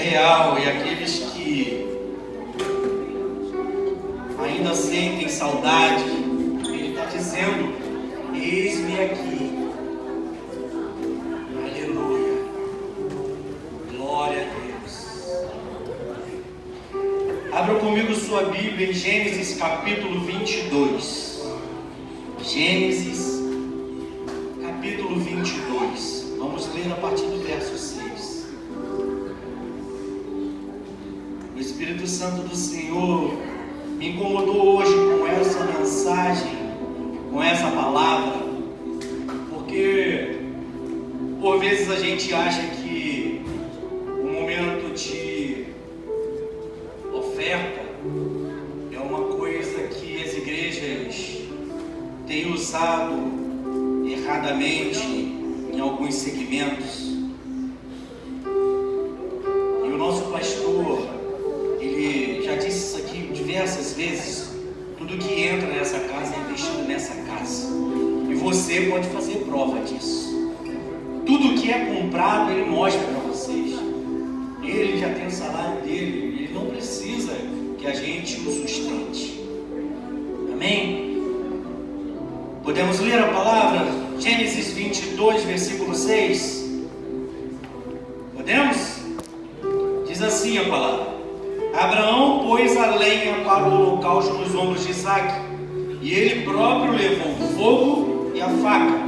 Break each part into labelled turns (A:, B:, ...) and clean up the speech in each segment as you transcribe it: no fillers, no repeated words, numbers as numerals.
A: real, e aqueles que ainda sentem saudade, Ele está dizendo: eis-me aqui. Aleluia. Glória a Deus. Abra comigo sua Bíblia em Gênesis capítulo 22. Gênesis capítulo 22. Vamos ler a partir do verso 6. O Espírito Santo do Senhor me incomodou hoje com essa mensagem, com essa palavra, porque por vezes a gente acha que o momento de oferta é uma coisa que as igrejas têm usado erradamente em alguns segmentos. E o nosso pastor, ele já disse isso aqui diversas vezes: tudo que entra nessa casa é investido nessa casa. E você pode fazer prova disso. Tudo que é comprado, ele mostra para vocês. Ele já tem o salário dele, ele não precisa que a gente o sustente. Amém? Podemos ler a palavra? Gênesis 22, versículo 6. Podemos? Diz assim a palavra: Abraão pôs a lenha para o holocausto nos ombros de Isaque, e ele próprio levou o fogo e a faca.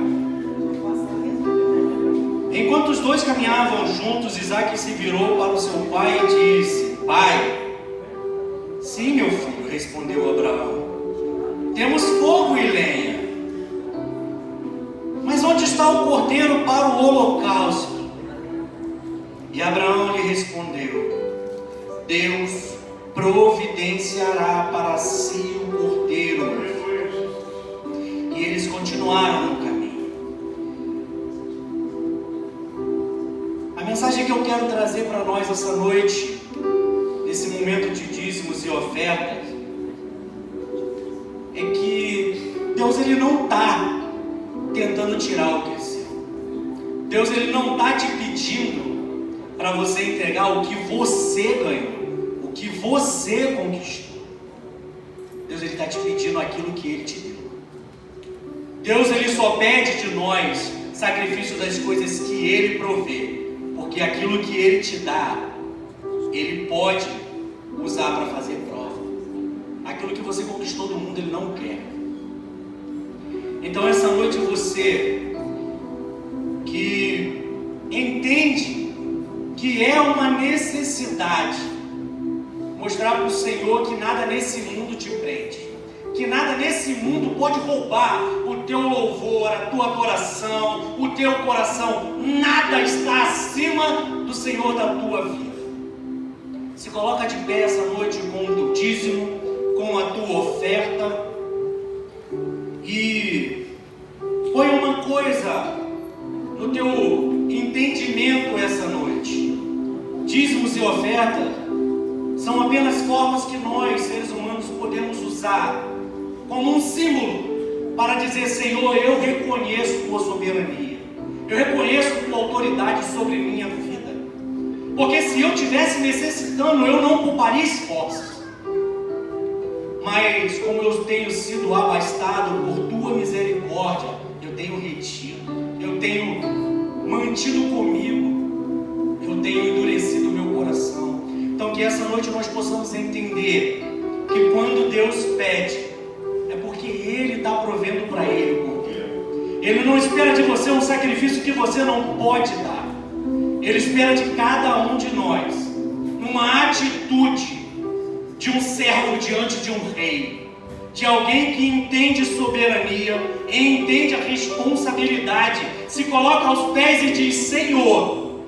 A: Enquanto os dois caminhavam juntos, Isaque se virou para o seu pai e disse: Pai. Sim, meu filho, respondeu Abraão, temos fogo e lenha, mas onde está o cordeiro para o holocausto? E Abraão lhe respondeu: Deus providenciará para si o cordeiro, meu filho. E eles continuaram no caminho. A mensagem que eu quero trazer para nós essa noite, nesse momento de dízimos e ofertas, é que Deus, ele não está tentando tirar o que é seu. Deus, ele não está te pedindo para você entregar o que você ganhou, o que você conquistou. Deus, ele está te pedindo aquilo que ele te deu. Deus, ele só pede de nós sacrifício das coisas que ele provê, porque aquilo que ele te dá, ele pode usar para fazer prova. Aquilo que você conquistou do mundo, ele não quer. Então essa noite, você que entende que é uma necessidade mostrar para o Senhor que nada nesse mundo te prende, que nada nesse mundo pode roubar o teu louvor, a tua adoração, o teu coração. Nada está acima do Senhor da tua vida. Se coloca de pé essa noite com o teu dízimo, com a tua oferta, e põe uma coisa no teu entendimento essa noite: dízimos e ofertas são apenas formas que nós, seres humanos, podemos usar como um símbolo para dizer: Senhor, eu reconheço tua soberania, eu reconheço tua autoridade sobre minha vida. Porque se eu estivesse necessitando, eu não pouparia esforços. Mas como eu tenho sido abastado por tua misericórdia, eu tenho retido, eu tenho mantido comigo, eu tenho endurecido o meu coração. Então que essa noite nós possamos entender que quando Deus pede, é porque Ele está provendo para Ele o cordeiro. Ele não espera de você um sacrifício que você não pode dar. Ele espera de cada um de nós uma atitude de um servo diante de um rei, de alguém que entende soberania, entende a responsabilidade, se coloca aos pés e diz: Senhor,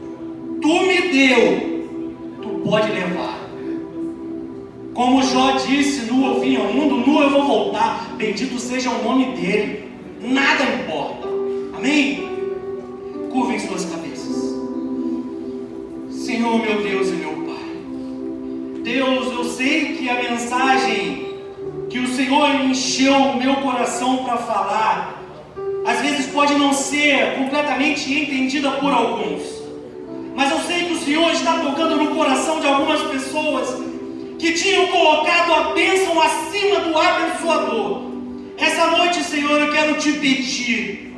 A: tu me deu, tu pode levar. Como Jó disse: nu eu vim ao mundo, nu eu vou voltar, bendito seja o nome dele, nada importa. Amém? Curvem suas cabeças. Senhor, meu Deus e meu Pai, Deus, eu sei que a mensagem que o Senhor encheu o meu coração para falar, às vezes pode não ser completamente entendida por alguns, mas eu sei que o Senhor está tocando tocando no coração de algumas pessoas que tinham colocado a bênção acima do abençoador. Essa noite, Senhor, eu quero te pedir,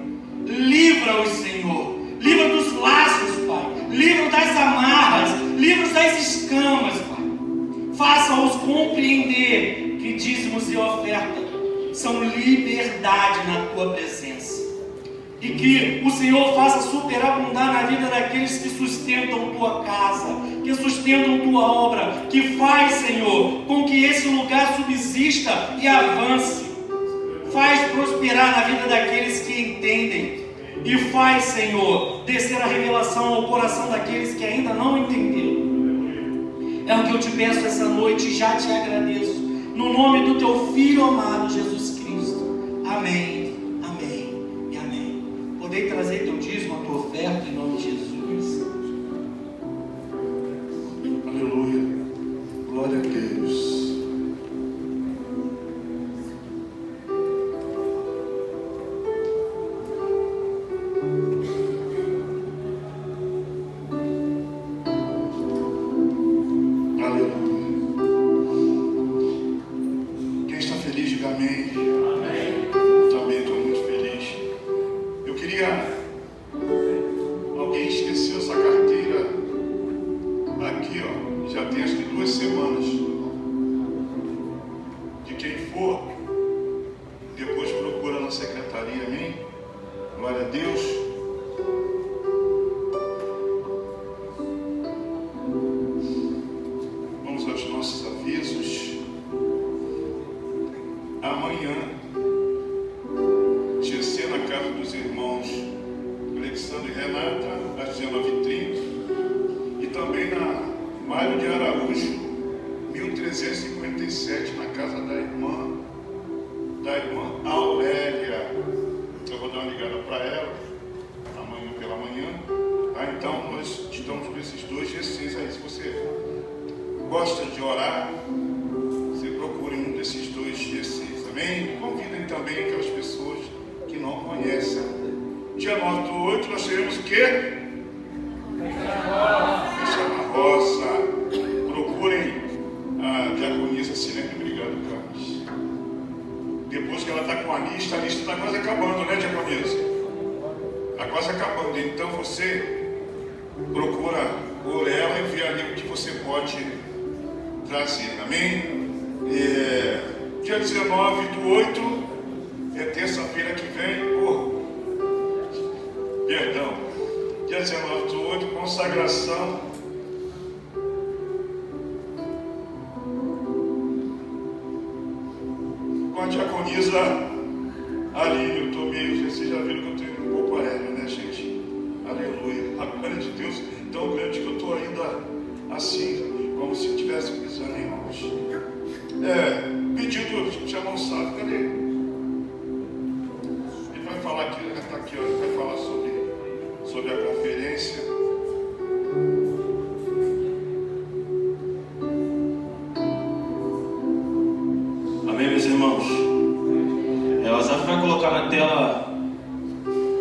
A: livra-os, Senhor, livra dos laços, Pai, livra das amarras, livra das escamas, Pai. Faça-os compreender que dízimos e oferta são liberdade na tua presença. E que o Senhor faça superabundar na vida daqueles que sustentam tua casa, que sustentam tua obra, que faz, Senhor, com que esse lugar subsista e avance. Faz prosperar na vida daqueles que entendem. E faz, Senhor, descer a revelação ao coração daqueles que ainda não entenderam. É o que eu te peço essa noite e já te agradeço. No nome do teu Filho amado, Jesus Cristo. Amém. Podei trazer teu dízimo, a tua oferta, em nome de Jesus.
B: Aleluia. Glória a Deus. Dia 19/8 é terça-feira que vem. Perdão. Dia 19/8, consagração. Com a diaconisa Aline. Eu estou meio. Vocês já viram que eu estou indo um pouco aéreo, né, gente? Aleluia. A glória de Deus tão grande que eu estou ainda assim, como se estivesse pisando em nós. Pedido, a gente já não sabe, cadê? Ele vai falar aqui, ele está aqui, ó, ele vai falar sobre a conferência.
C: Amém, meus irmãos? O Azaf vai colocar na tela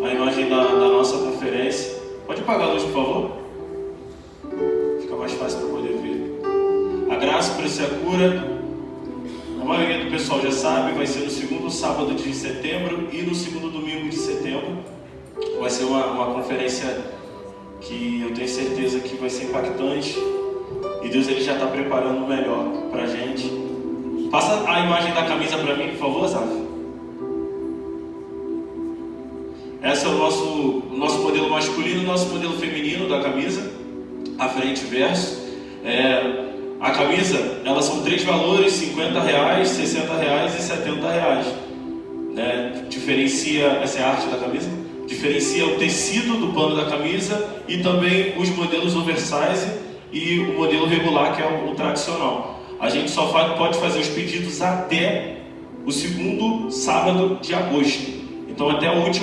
C: a imagem da nossa conferência. Pode apagar a luz, por favor? Fica mais fácil para poder ver. A graça por ser a cura. A maioria do pessoal já sabe, vai ser no segundo sábado de setembro e no segundo domingo de setembro. Vai ser uma conferência que eu tenho certeza que vai ser impactante. E Deus ele já está preparando o melhor para a gente. Passa a imagem da camisa para mim, por favor, Zaf. Esse é o nosso modelo masculino e o nosso modelo feminino da camisa. A frente e verso. A camisa, elas são 3 valores, R$50, R$60 e R$70. Diferencia, essa é a arte da camisa, diferencia o tecido do pano da camisa e também os modelos oversize e o modelo regular, que é o tradicional. A gente só pode fazer os pedidos até o segundo sábado de agosto. Então até o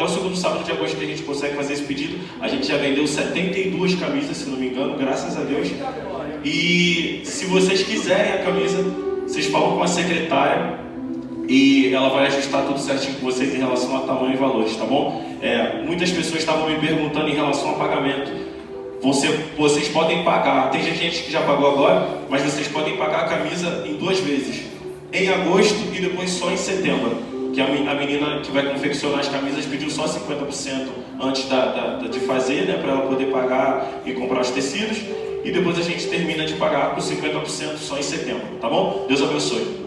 C: segundo sábado de agosto que a gente consegue fazer esse pedido. A gente já vendeu 72 camisas, se não me engano, graças a Deus. E se vocês quiserem a camisa, vocês falam com a secretária e ela vai ajustar tudo certinho com vocês em relação a tamanho e valores, tá bom? Muitas pessoas estavam me perguntando em relação a pagamento. vocês podem pagar, tem gente que já pagou agora, mas vocês podem pagar a camisa em 2 vezes, em agosto e depois só em setembro, que a menina que vai confeccionar as camisas pediu só 50% antes de fazer, né, para ela poder pagar e comprar os tecidos, e depois a gente termina de pagar por 50% só em setembro, tá bom? Deus abençoe.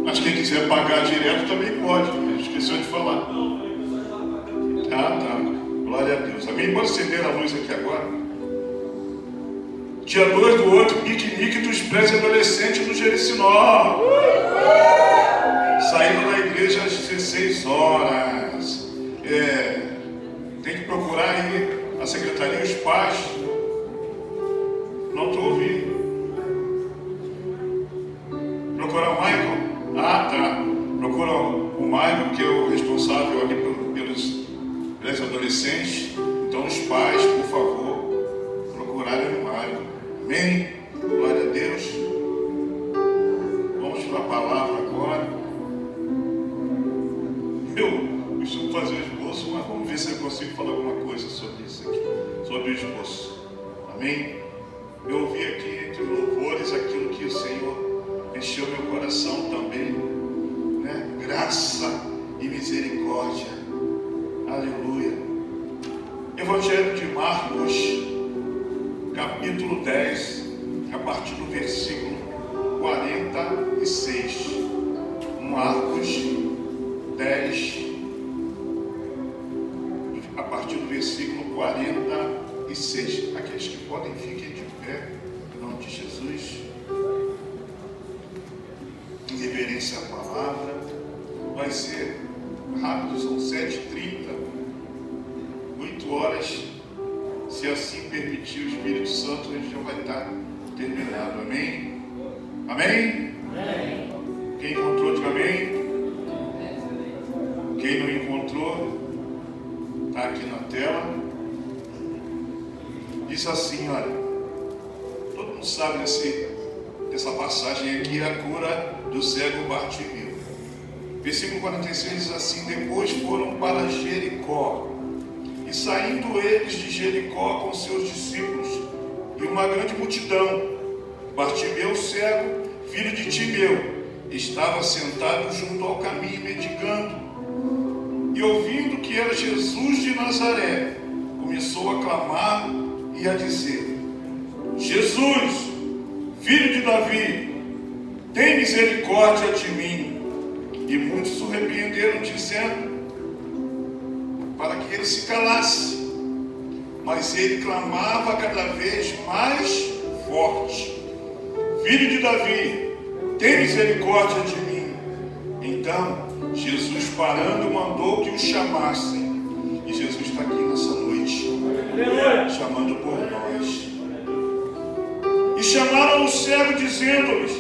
B: Mas quem quiser pagar direto também pode, esqueceu de falar. Ah, tá. Glória a Deus. Amém? Pode acender a luz aqui agora. Dia 2 do outro, piquenique dos pré-adolescentes do Jericinó. Saindo da igreja às 16 horas. Tem que procurar aí a secretaria e os pais. Não estou ouvindo. Procurar o Michael? Ah, tá. Procura o Michael, que é o responsável ali pelos adolescentes. Então, os pais, por favor, procurarem o Michael. Amém? Glória a Deus. Vamos para a palavra agora. Eu costumo fazer o esboço, mas vamos ver se eu consigo falar alguma coisa sobre isso aqui, sobre o esboço. Amém? Eu ouvi aqui entre louvores aquilo que o Senhor encheu meu coração também, né? Graça e misericórdia. Aleluia. Evangelho de Marcos, capítulo 10, a partir do versículo 46. Marcos 10, a partir do versículo 46. Aqueles que podem, fiquem de pé, em nome de Jesus. Em reverência à palavra. Vai ser rápido, são 7h30, 8 horas. Se assim permitir o Espírito Santo, a gente já vai estar terminado. Amém? Amém? Amém. Quem encontrou, diga amém. Quem não encontrou, está aqui na tela. Diz assim, olha, todo mundo sabe dessa passagem aqui, a cura do cego Bartimeu. Versículo 46 diz assim: depois foram para Jericó, e saindo eles de Jericó com seus discípulos e uma grande multidão, Bartimeu cego, filho de Timeu, estava sentado junto ao caminho mendigando, e ouvindo que era Jesus de Nazaré, começou a clamar e a dizer: Jesus, filho de Davi, tem misericórdia de mim. E muitos o repreenderam, dizendo para que ele se calasse. Mas ele clamava cada vez mais forte: Filho de Davi, tem misericórdia de mim. Então Jesus, parando, mandou que o chamassem. E Jesus está aqui nessa noite, chamando por nós. E chamaram o cego, dizendo-lhes: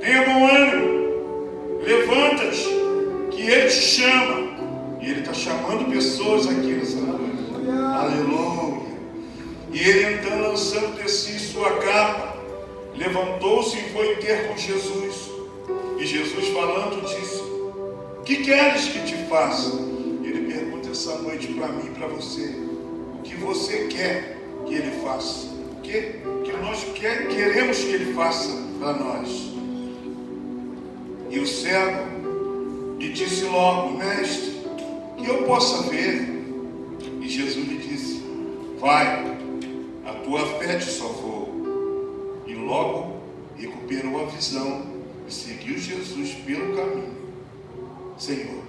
B: tenha bom ânimo, levanta-te, que ele te chama. E ele está chamando pessoas aqui nessa noite. Aleluia. E ele então, lançando de si sua capa, levantou-se e foi ter com Jesus. E Jesus, falando, disse: que queres que te faça? Ele pergunta essa noite para mim e para você: o que você quer que ele faça? O que nós queremos que ele faça para nós? E o cego lhe disse logo: mestre, que eu possa ver. E Jesus lhe disse: vai, a tua fé te salvou. E logo recuperou a visão e seguiu Jesus pelo caminho. Senhor,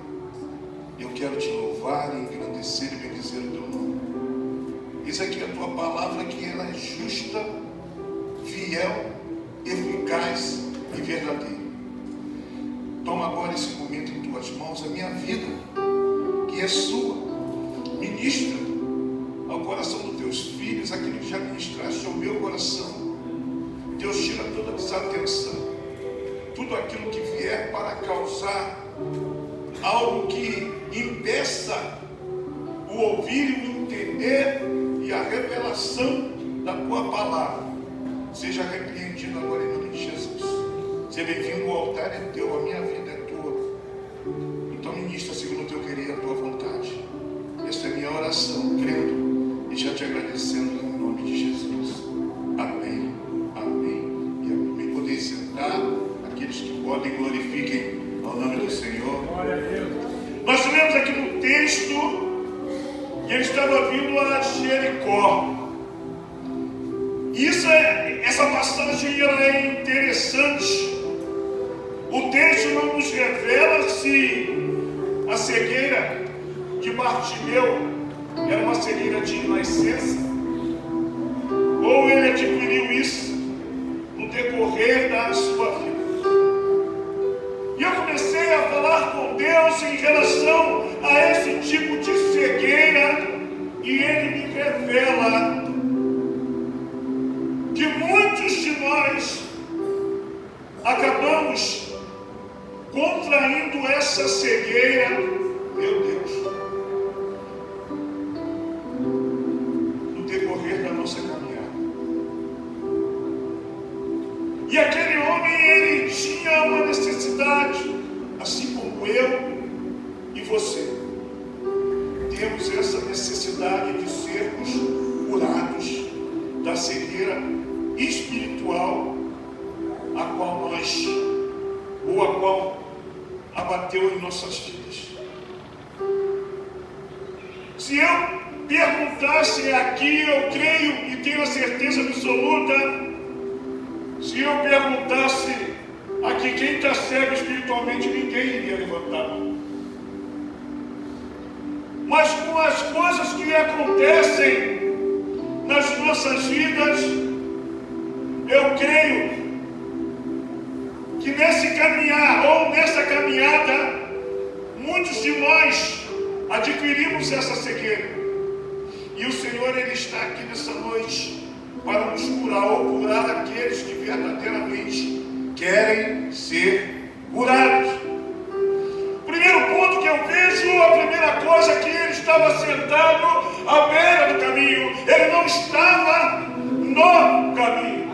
B: eu quero te louvar, engrandecer e bendizer o teu nome. Eis aqui a tua palavra, que ela é justa, fiel, eficaz e verdadeira. Toma agora esse momento em tuas mãos, a minha vida, que é sua. Ministra ao coração dos teus filhos aquilo que já ministraste ao meu coração. Deus, tira toda a desatenção, tudo aquilo que vier para causar algo que impeça o ouvir e o entender e a revelação da tua palavra. Seja repreendido agora em nome de Jesus. Seja bem-vindo, o altar é teu, a minha vida é tua. Então ministra segundo o teu querer e a tua vontade. Esta é a minha oração, crendo e e já te agradecendo em nome de Jesus. Amém, amém e amém. Podem sentar, aqueles que podem, glorifiquem ao nome do Senhor.
D: Glória a Deus.
B: Nós lemos aqui no texto que ele estava vindo a Jericó. Essa passagem ela é interessante. O texto não nos revela se a cegueira de Bartimeu era uma cegueira de nascença, ou ele adquiriu isso no decorrer da sua vida. E eu comecei a falar com Deus em relação a esse tipo de cegueira, e Ele me revela que muitos de nós acabamos contraindo essa cegueira, meu Deus, no decorrer da nossa caminhada. E aquele homem, ele tinha uma necessidade, assim como eu e você. Temos essa necessidade de sermos curados da cegueira espiritual a qual abateu em nossas vidas. Se eu perguntasse aqui, eu creio e tenho a certeza absoluta, se eu perguntasse aqui quem está cego espiritualmente, ninguém iria levantar a mão. Mas com as coisas que acontecem nas nossas vidas, eu creio que nesse caminhar ou nessa caminhada, muitos de nós adquirimos essa cegueira. E o Senhor, Ele está aqui nessa noite para nos curar, ou curar aqueles que verdadeiramente querem ser curados. Primeiro ponto que eu vejo, a primeira coisa é que ele estava sentado à beira do caminho. Ele não estava no caminho.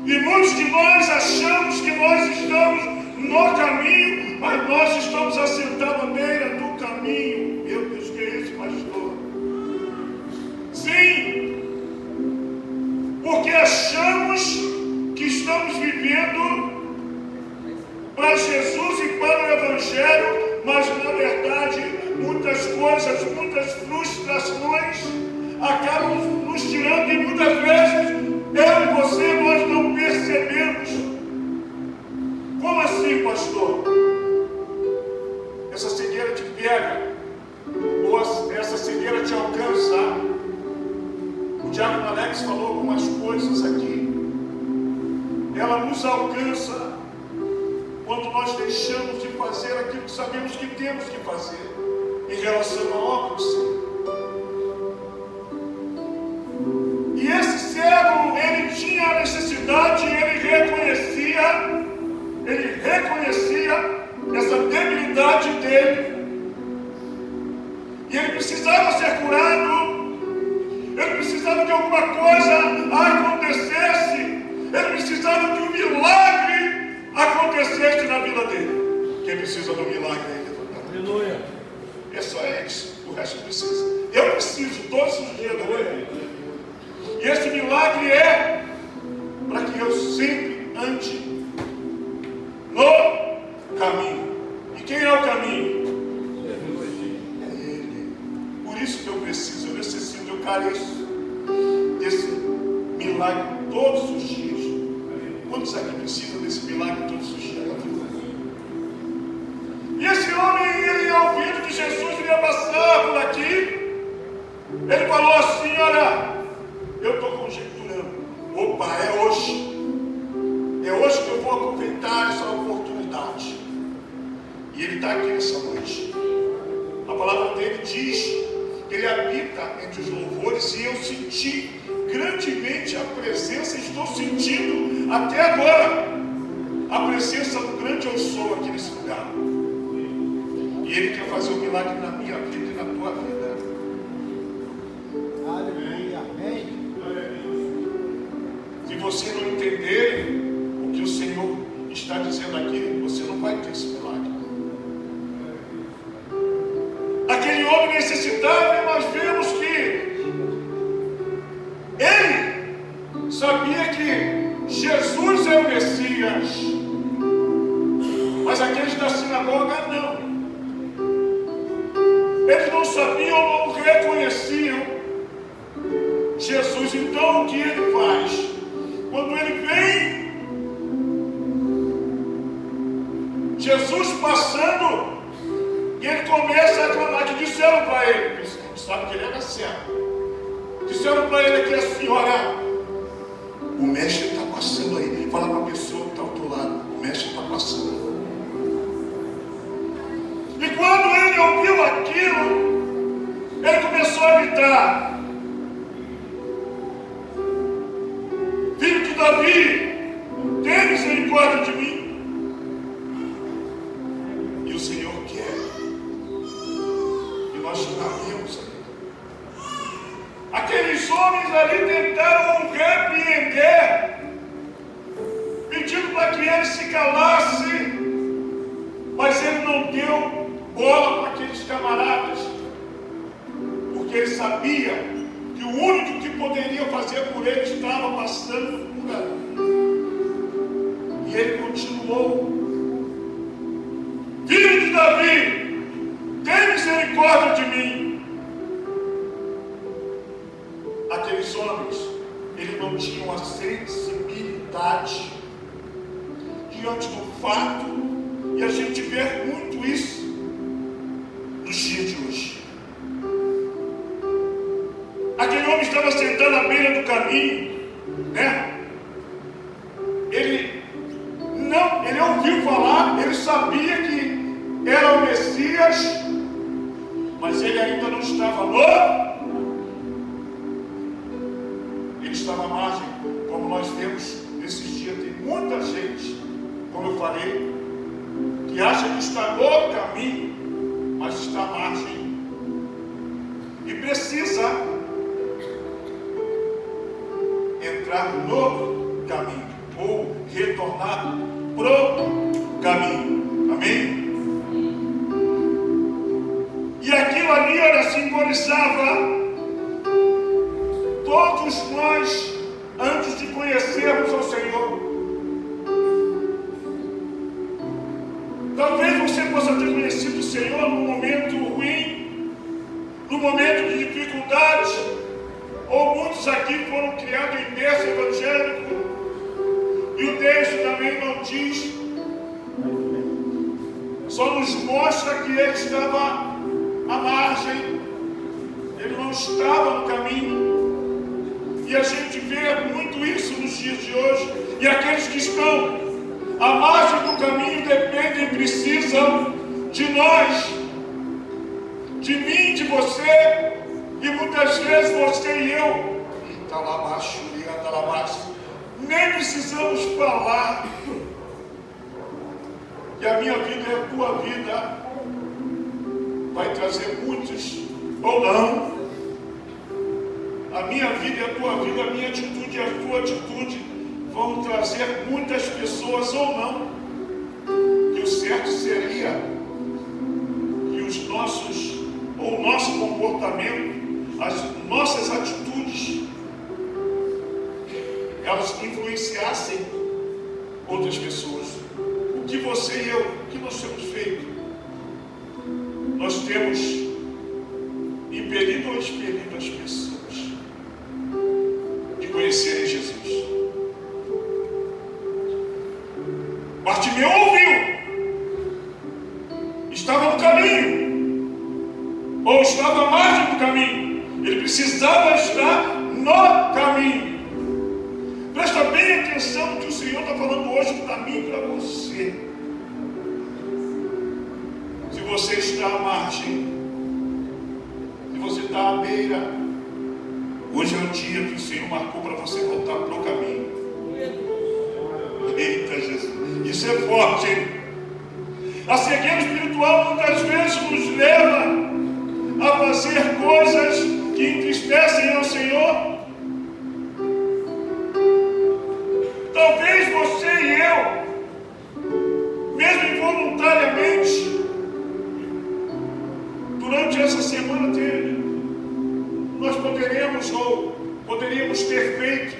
B: E muitos de nós achamos que nós estamos no caminho, mas nós estamos assentados à beira do caminho. Meu Deus, que é esse pastor? Sim, porque achamos que estamos vivendo para Jesus e para o Evangelho, mas na verdade muitas coisas, muitas frustrações acabam nos tirando, e muitas vezes eu e você, nós não percebemos. Como assim, pastor? Essa cegueira te pega, ou essa cegueira te alcança. O diácono Alex falou algumas coisas aqui. Ela nos alcança quando nós deixamos de fazer aquilo que sabemos que temos que fazer em relação à obra do Senhor. E esse cego, ele tinha a necessidade, ele reconhecia essa debilidade dele. E ele precisava ser curado. Ele precisava que alguma coisa acontecesse. Ele precisava que um milagre acontecesse na vida dele. Quem precisa do milagre aí?
D: Aleluia.
B: É só eles, o resto precisa. Eu preciso todos os dias, aleluia. E esse milagre é para que eu sempre ande no caminho. E quem é o caminho? É Ele. Por isso que eu preciso, eu necessito, eu careço desse milagre todos os dias. Quantos aqui precisam desse milagre todos os dias? E esse homem, ele ouvindo que Jesus iria passar por aqui, ele falou assim: olha, eu estou conjecturando. Opa, é hoje. É hoje que eu vou aproveitar essa oportunidade. E ele está aqui nessa noite. A palavra dele diz que ele habita entre os louvores, e eu senti grandemente a presença, estou sentindo até agora a presença do grande eu sou aqui nesse lugar. E ele quer fazer um milagre na minha vida e na tua vida.
D: Aleluia. Amém.
B: Se você não entender o que o Senhor está dizendo aqui, você não vai ter esse milagre. Aquele homem necessitava, mas veio sabe que ele era cego. Disseram para ele aqui assim: olha, o mestre está passando aí. Fala para a pessoa que está ao teu lado: o mestre está passando. E quando ele ouviu aquilo, ele começou a gritar: filho de Davi, tem misericórdia de mim. E o Senhor quer que nós clamemos a Ele. Aqueles homens ali tentaram o repreender, pedindo para que ele se calasse, mas ele não deu bola para aqueles camaradas, porque ele sabia que o único que poderia fazer por ele estava passando por ali. E ele continuou: filho de Davi, tem misericórdia de mim. Aqueles homens, eles não tinham a sensibilidade diante do fato, e a gente vê muito isso nos dias de hoje. Aquele homem estava sentado à beira do caminho, né? Ele ouviu falar, ele sabia que era o Messias, mas ele ainda não estava no. Ele estava à margem, como nós vemos nesses dias. Tem muita gente, como eu falei, que acha que está no caminho, mas está à margem e precisa entrar no caminho ou retornar pro caminho. Amém? E aquilo ali, olha, simbolizava todos nós antes de conhecermos ao Senhor. Talvez você possa ter conhecido o Senhor num momento ruim, num momento de dificuldade, ou muitos aqui foram criados em berço evangélico, e o texto também não diz, só nos mostra que ele estava à margem, ele não estava no caminho. E a gente vê muito isso nos dias de hoje. E aqueles que estão à margem do caminho dependem e precisam de nós, de mim, de você, e muitas vezes você e eu, nem precisamos falar que a minha vida e a tua vida vai trazer muitos, ou não. A minha vida e a tua vida, a minha atitude e a tua atitude vão trazer muitas pessoas, ou não. Que o certo seria que os nossos, ou o nosso comportamento, as nossas atitudes, elas influenciassem outras pessoas. O que você e eu, o que nós temos feito? Nós temos impelido ou expelido as pessoas de conhecerem Jesus. Bartimeu ouviu, estava no caminho, ou estava à margem do caminho. Ele precisava estar no caminho. Presta bem atenção no que o Senhor está falando hoje para mim e para você. Se você está à margem, se você está à beira, hoje é o dia que o Senhor marcou para você voltar para o caminho. Eita Jesus, isso é forte, hein? A cegueira espiritual muitas vezes nos leva a fazer coisas que entristecem ao Senhor. Talvez você e eu, mesmo involuntariamente, durante essa semana nós poderíamos ter feito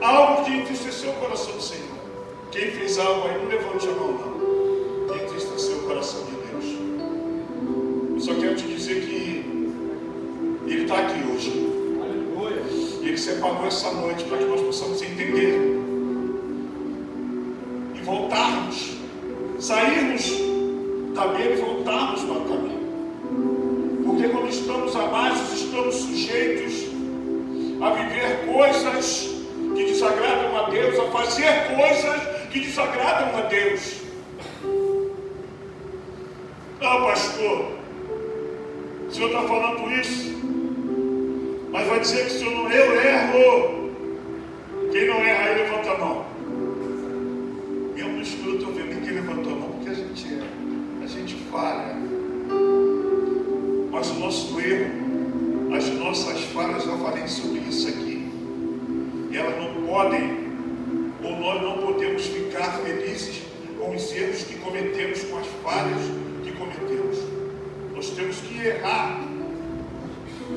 B: algo que entristeceu o coração do Senhor. Quem fez algo aí, não levante a mão, não. Quem entristeceu o coração de Deus. Eu só quero te dizer que Ele está aqui hoje. E Ele separou essa noite para que nós possamos entender e voltarmos, sairmos da beira e voltarmos para o caminho. Porque quando estamos amados, estamos sujeitos a viver coisas que desagradam a Deus, a fazer coisas que desagradam a Deus. Ah, pastor, o senhor está falando isso, mas vai dizer que eu erro. Quem não erra aí, levanta a mão. Mesmo no escuro, eu estou vendo ninguém levantou a mão, porque a gente falha. Mas o nosso erro, as nossas falhas, já falei sobre isso aqui, e elas não podem, ou nós não podemos ficar felizes com os erros que cometemos, com as falhas que cometemos. Nós temos que errar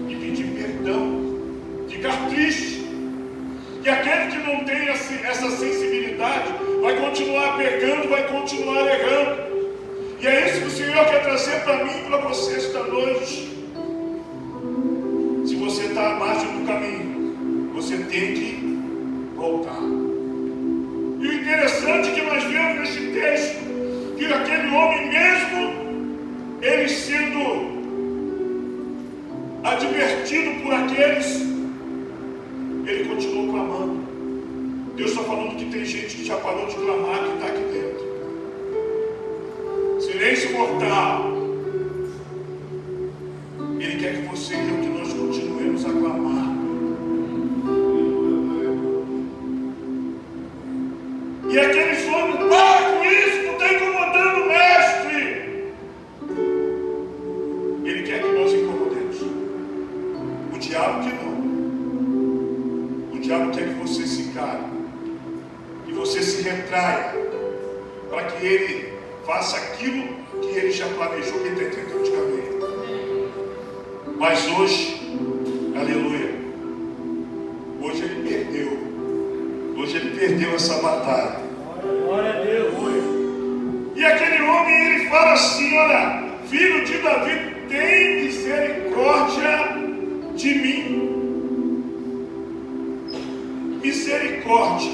B: e pedir perdão, ficar triste. E aquele que não tem essa sensibilidade vai continuar pecando, vai continuar errando. E é isso que o Senhor quer trazer para mim e para você esta noite. Se você está à margem do caminho, você tem que voltar. E o interessante é que nós vemos nesse texto que aquele homem mesmo, ele sendo advertido por aqueles, ele continuou clamando. Deus está falando que tem gente que já parou de clamar, que está aqui dentro. Silêncio mortal. Ele quer que você e eu, que nós continuemos a clamar. E aqueles homens, para com isso, não está incomodando o mestre. Ele quer que nós incomodemos. O diabo que não. O diabo quer que você se cale, que você se retraia, para que ele faça aquilo que ele já planejou. Quem está entendendo de caminho? Mas hoje, aleluia, hoje ele perdeu. Hoje ele perdeu essa batalha.
D: Glória a Deus.
B: E aquele homem, ele fala assim: olha, filho de Davi, tem misericórdia de mim. Misericórdia.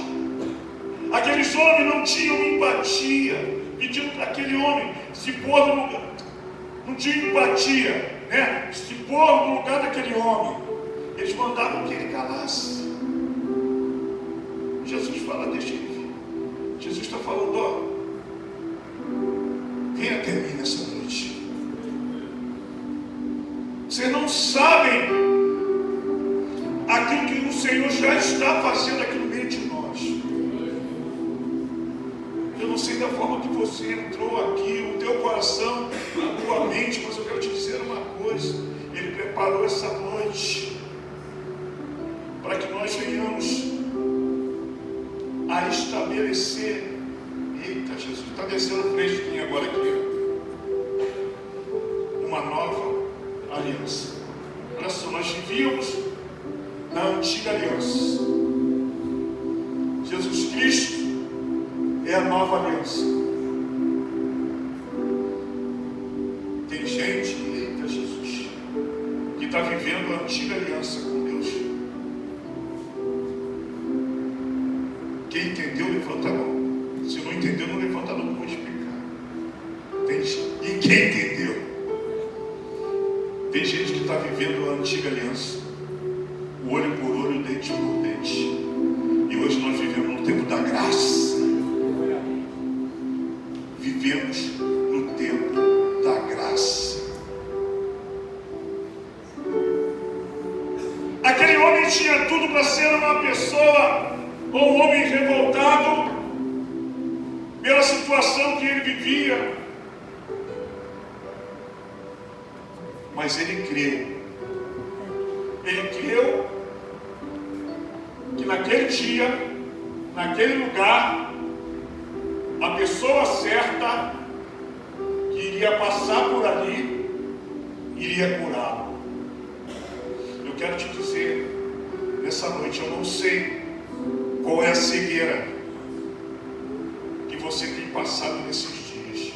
B: Aqueles homens não tinham empatia, pedindo para aquele homem se pôr no lugar. Não tinha empatia, né? Se pôr no lugar daquele homem. Eles mandavam que ele calasse. Jesus fala: deixa ele vir. Jesus está falando: ó, venha até mim nessa noite. Vocês não sabem aquilo que o Senhor já está fazendo aqui no meio de nós. Eu não sei da forma que você entrou aqui, o teu coração, a tua mente, mas eu quero te dizer uma coisa: Ele preparou essa noite para que nós venhamos a estabelecer. Eita, Jesus, está descendo fresquinho agora aqui. Uma nova aliança. Olha só, nós vivíamos na antiga aliança. Jesus Cristo é a nova aliança. Tem gente, eita Jesus, que está vivendo a antiga aliança com Deus. Quem entendeu, levanta a mão. Se não entendeu, não levanta a mão, não vou explicar. E quem entendeu? Tem gente que está vivendo a antiga aliança, o olho por olho, dente por dente. E hoje nós vivemos no tempo da graça. Vivemos no tempo da graça. Aquele homem tinha tudo para ser uma pessoa, ou um homem revoltado pela situação que ele vivia. Mas ele creu. Ele creu que naquele dia, naquele lugar, a pessoa certa que iria passar por ali iria curá-lo. Eu quero te dizer, nessa noite, eu não sei qual é a cegueira que você tem passado nesses dias.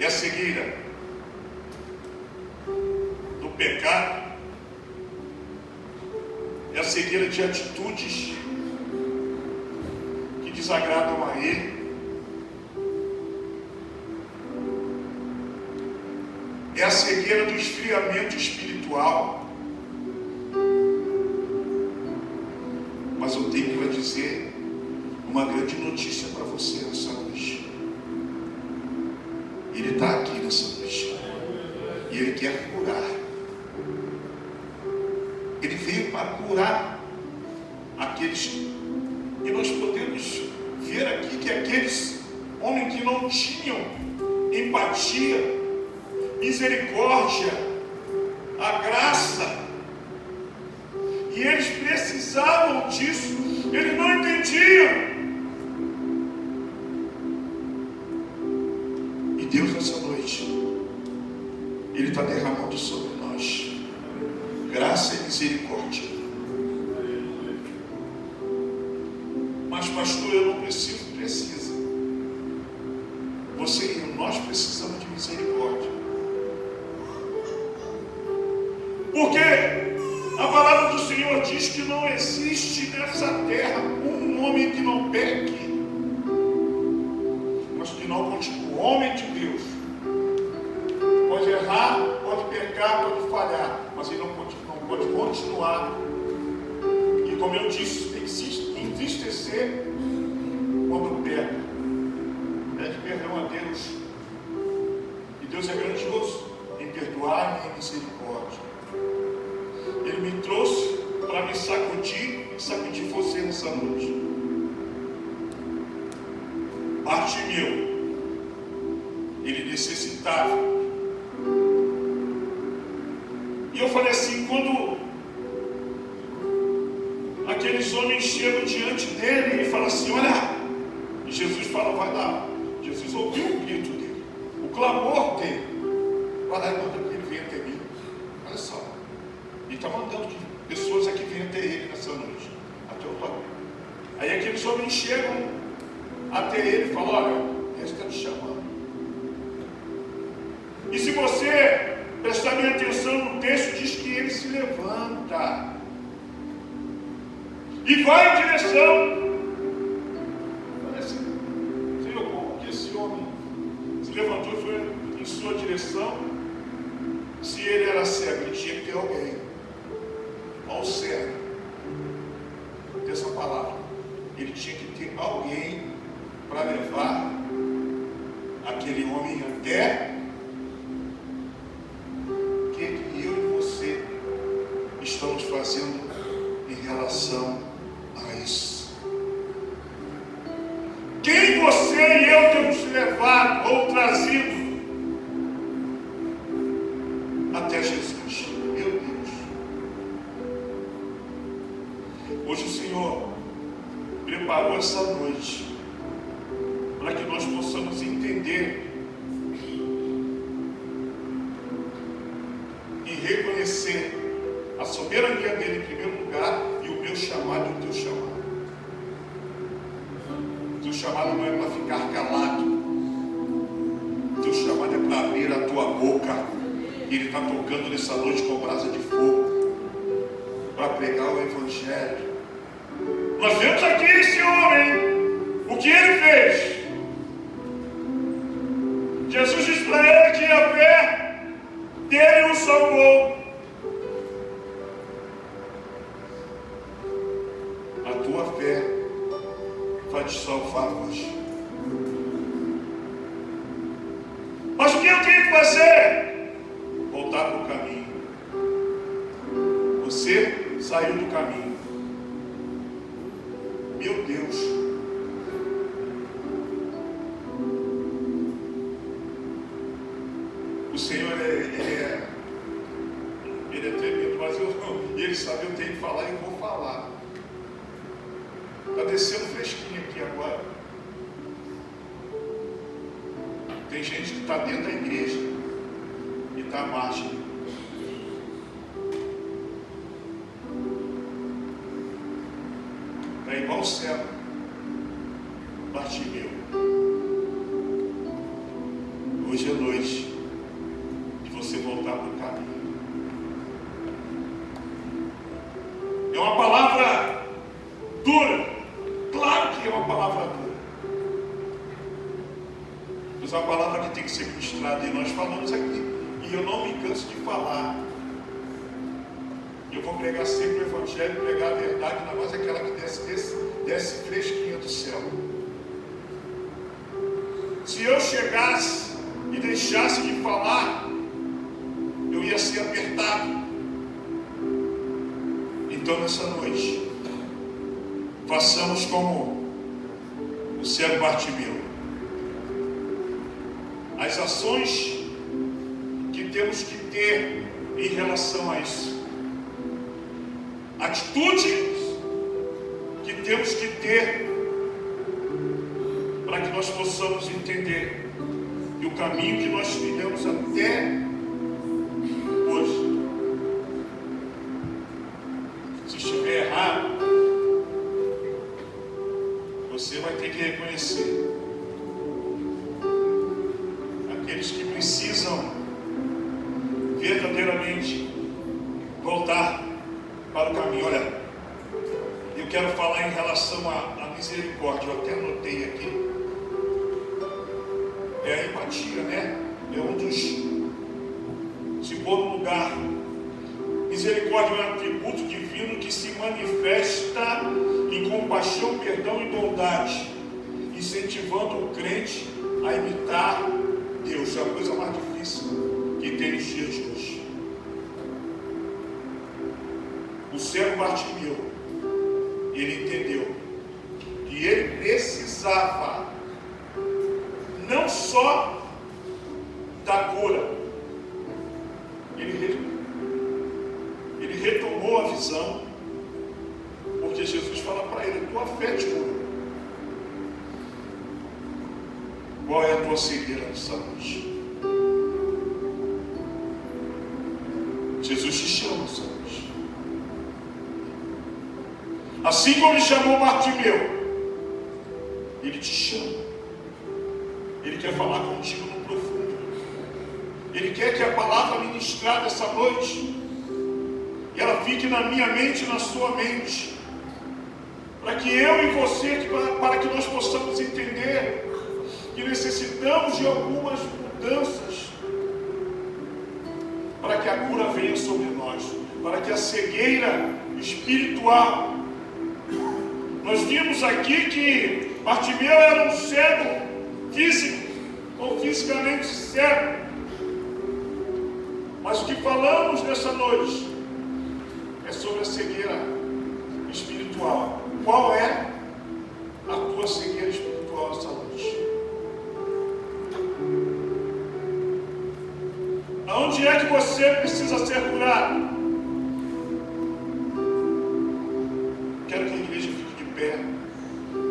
B: É a cegueira do pecado, é a cegueira de atitudes que desagradam a Ele. é a cegueira do esfriamento espiritual. Mas eu tenho para dizer uma grande notícia para você nessa noite. Ele está aqui nessa noite. E Ele quer curar. Ele veio para curar aqueles. E nós podemos ver aqui que aqueles homens que não tinham empatia, misericórdia, a graça, e eles precisavam disso, eles não entendiam. E Deus nessa noite, Ele está derramando sobre nós graça e misericórdia. Mas pastor, eu não preciso. Precisa. Você e eu, nós precisamos de misericórdia. Porque a palavra do Senhor diz que não existe nessa terra um homem que não peque, mas que não continue. O homem de Deus pode errar, pode pecar, pode falhar, mas ele não pode continuar. E como eu disse, tem que entristecer quando peca. Pede perdão a Deus. E Deus é grandioso em perdoar e em misericórdia. Ele me trouxe para me sacudir e sacudir você nessa noite. Bartimeu, ele necessitava. E eu falei assim, quando aqueles homens chegam diante dele e falam assim, olha, e Jesus fala, vai lá. Jesus ouviu o grito dele, o clamor dele. Vai lá e manda que ele venha até mim. Olha só. Ele está mandando que pessoas aqui venham até ele nessa noite. Até o clamor. Aí aqueles homens chegam até ele e falam, olha, ele está te chamando. E se você prestar bem atenção no texto, diz que ele se levanta e vai em direção. Olha assim, Senhor, como que esse homem se levantou e foi em sua direção? Se ele era cego, ele tinha que ter alguém. Ao cego, dessa palavra, ele tinha que ter alguém para levar aquele homem até o que eu e você estamos fazendo em relação a isso. Quem você e eu temos levado ou trazido até Jesus? Meu Deus. Hoje o Senhor preparou essa noite para que nós possamos entender e reconhecer a soberania dele em primeiro lugar e o meu chamado e o teu chamado. O teu chamado não é para ficar calado. O teu chamado é para abrir a tua boca. E Ele está tocando nessa noite com brasa de fogo para pregar o Evangelho. Nós vemos aqui esse homem, o que ele fez. Jesus disse para ele que a fé dele o salvou. A tua fé vai te salvar hoje. Mas o que eu tenho que fazer? Voltar para o caminho. Você saiu do caminho. Meu Deus. O Senhor ele é tremendo, mas ele sabe, eu tenho que falar e eu vou falar. Está descendo fresquinho aqui agora. Tem gente que está dentro da igreja e está à margem. Está igual o céu. Bartimeu. Hoje é noite de você voltar para o caminho. É uma palavra dura. Claro que é uma palavra dura. Mas é uma palavra que tem que ser ministrada. E nós falamos aqui. E eu não me canso de falar. Eu vou pregar sempre o Evangelho, pregar a verdade, ainda mais aquela que desce fresquinha do céu. Se eu chegasse e deixasse de falar, eu ia ser apertado. Então nessa noite, façamos como o cego Bartimeu. As ações que temos que ter em relação a isso. Atitude que temos que ter para que nós possamos entender que o caminho que nós trilhamos até hoje, se estiver errado, você vai ter que reconhecer. Aqueles que precisam verdadeiramente voltar para o caminho. Olha, eu quero falar em relação à misericórdia. Eu até anotei aqui. É a empatia, né? É um dos... se pôr no lugar. Misericórdia é um atributo divino que se manifesta em compaixão, perdão e bondade, incentivando o crente a imitar Deus. É a coisa mais difícil que tem nos dias de hoje. O cego Bartimeu, ele entendeu que ele precisava não só da cura, ele retomou a visão, porque Jesus fala para ele: tua fé te cura. Qual é a tua cegueira nessa noite? Jesus te chama nessa noite. Assim como ele chamou Bartimeu, ele te chama. Ele quer falar contigo no profundo. Ele quer que a palavra ministrada essa noite, e ela fique na minha mente e na sua mente, para que eu e você, para que nós possamos entender que necessitamos de algumas mudanças para que a cura venha sobre nós, para que a cegueira espiritual. Nós vimos aqui que Bartimeu era um cego físico, ou fisicamente cego. Mas o que falamos nessa noite é sobre a cegueira espiritual. Qual é a tua cegueira espiritual nessa noite? Aonde é que você precisa ser curado? Quero que a igreja fique de pé.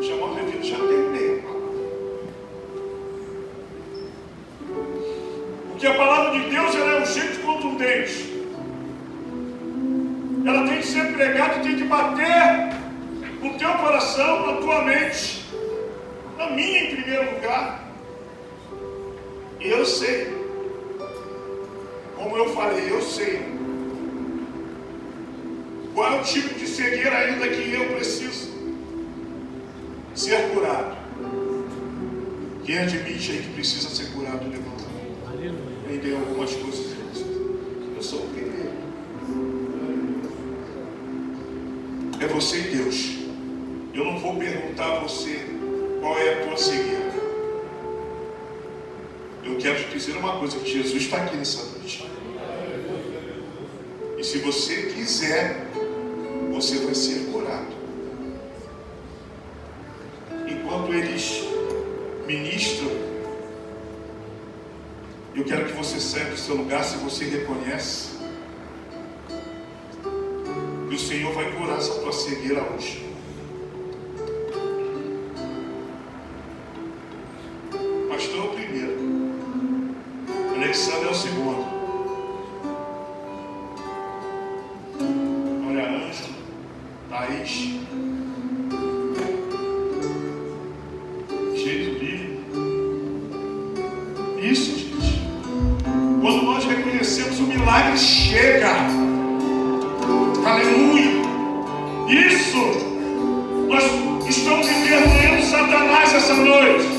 B: Chamar o reviro, já terminei. Porque a palavra de Deus, ela é urgente e contundente. Ela tem que ser pregada, tem que bater no teu coração, na tua mente, na minha em primeiro lugar. E eu sei, como eu falei, eu sei qual é o tipo de cegueira ainda que eu preciso ser curado. Quem admite aí que precisa ser curado, levanta. Me deu algumas coisas. Eu sou o primeiro. É você e Deus. Eu não vou perguntar a você qual é a tua cegueira. Eu quero te dizer uma coisa, que Jesus está aqui nessa noite. E se você quiser, você vai ser curado. Enquanto eles ministram, eu quero que você saia do seu lugar, se você reconhece que o Senhor vai curar essa tua cegueira hoje. Pastor é o primeiro, Alexandre é o segundo. Olha, Anjo, Thaís, isso, gente. Quando nós reconhecemos, o milagre chega. Aleluia. Isso. Nós estamos envergonhando Satanás essa noite.